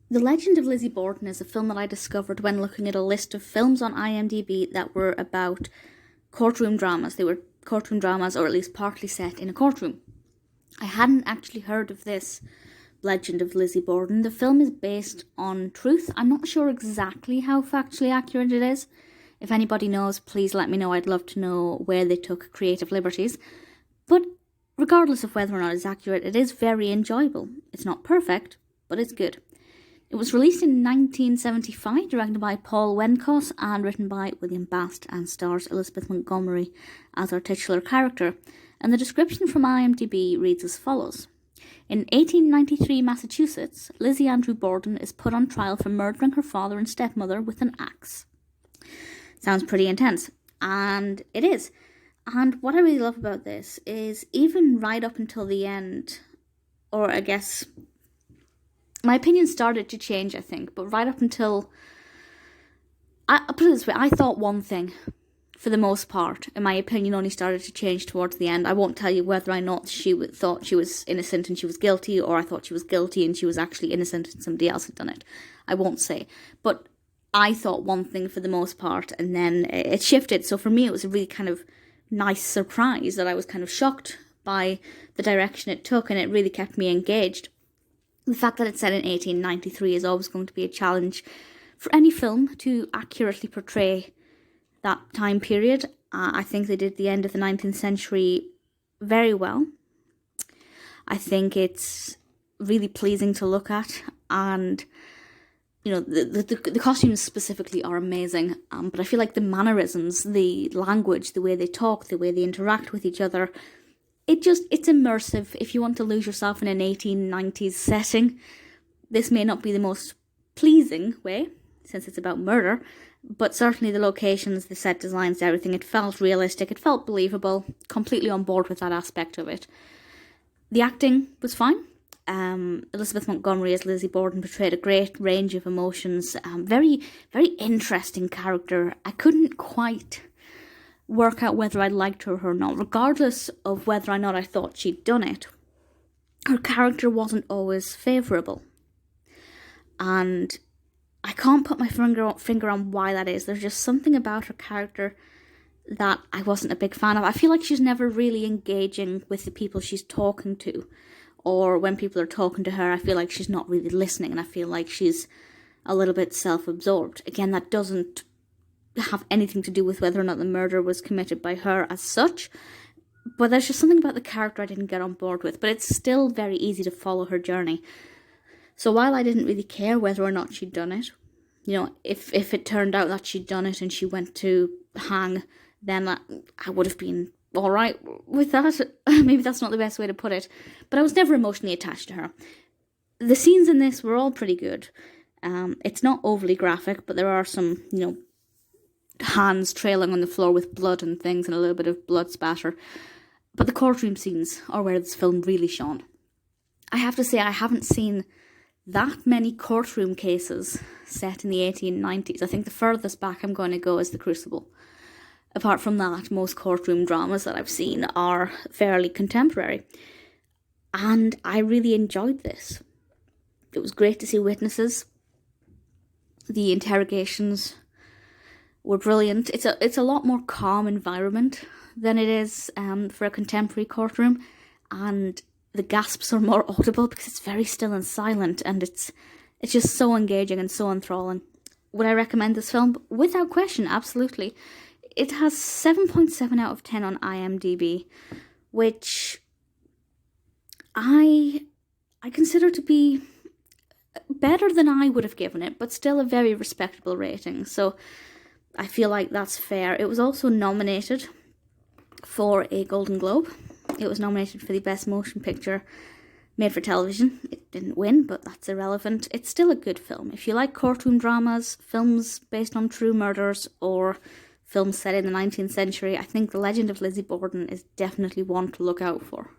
The Legend of Lizzie Borden is a film that I discovered when looking at a list of films on IMDb that were about courtroom dramas. They were courtroom dramas, or at least partly set in a courtroom. I hadn't actually heard of this Legend of Lizzie Borden. The film is based on truth. I'm not sure exactly how factually accurate it is. If anybody knows, please let me know. I'd love to know where they took creative liberties. But regardless of whether or not it's accurate, it is very enjoyable. It's not perfect, but it's good. It was released in 1975, directed by Paul Wendkos and written by William Bast, and stars Elizabeth Montgomery as our titular character. And the description from IMDb reads as follows. In 1893 Massachusetts, Lizzie Andrew Borden is put on trial for murdering her father and stepmother with an axe. Sounds pretty intense, and it is. And what I really love about this is even right up until the end, or I guess my opinion started to change, I think, but right up until, I'll put it this way, I thought one thing, for the most part, and my opinion only started to change towards the end. I won't tell you whether or not she thought she was innocent and she was guilty, or I thought she was guilty and she was actually innocent and somebody else had done it. I won't say. But I thought one thing for the most part, and then it shifted. So for me, it was a really kind of nice surprise that I was kind of shocked by the direction it took, and it really kept me engaged. The fact that it's set in 1893 is always going to be a challenge for any film to accurately portray that time period. I think they did the end of the 19th century very well. I think it's really pleasing to look at, and you know, the costumes specifically are amazing, but I feel like the mannerisms, the language, the way they talk, the way they interact with each other, it's immersive. If you want to lose yourself in an 1890s setting, this may not be the most pleasing way, since it's about murder, but certainly the locations, the set designs, everything, it felt realistic, it felt believable, completely on board with that aspect of it. The acting was fine. Elizabeth Montgomery as Lizzie Borden portrayed a great range of emotions. Very, very interesting character. I couldn't quite work out whether I liked her or not. Regardless of whether or not I thought she'd done it, her character wasn't always favourable. And I can't put my finger on why that is. There's just something about her character that I wasn't a big fan of. I feel like she's never really engaging with the people she's talking to. Or when people are talking to her, I feel like she's not really listening, and I feel like she's a little bit self-absorbed. Again, that doesn't have anything to do with whether or not the murder was committed by her as such, but there's just something about the character I didn't get on board with, but it's still very easy to follow her journey. So while I didn't really care whether or not she'd done it, you know, if it turned out that she'd done it and she went to hang, then I would have been all right with that. Maybe that's not the best way to put it, but I was never emotionally attached to her. The scenes in this were all pretty good. It's not overly graphic, but there are some, you know, hands trailing on the floor with blood and things, and a little bit of blood spatter. But the courtroom scenes are where this film really shone. I have to say, I haven't seen that many courtroom cases set in the 1890s. I think the furthest back I'm going to go is The Crucible. Apart from that, most courtroom dramas that I've seen are fairly contemporary. And I really enjoyed this. It was great to see witnesses. The interrogations were brilliant. It's a lot more calm environment than it is for a contemporary courtroom, and the gasps are more audible because it's very still and silent, and it's just so engaging and so enthralling. Would I recommend this film? Without question, absolutely. It has 7.7 out of 10 on IMDb, which I consider to be better than I would have given it, but still a very respectable rating. So I feel like that's fair. It was also nominated for a Golden Globe. It was nominated for the Best Motion Picture Made for Television. It didn't win, but that's irrelevant. It's still a good film. If you like courtroom dramas, films based on true murders, or films set in the 19th century, I think The Legend of Lizzie Borden is definitely one to look out for.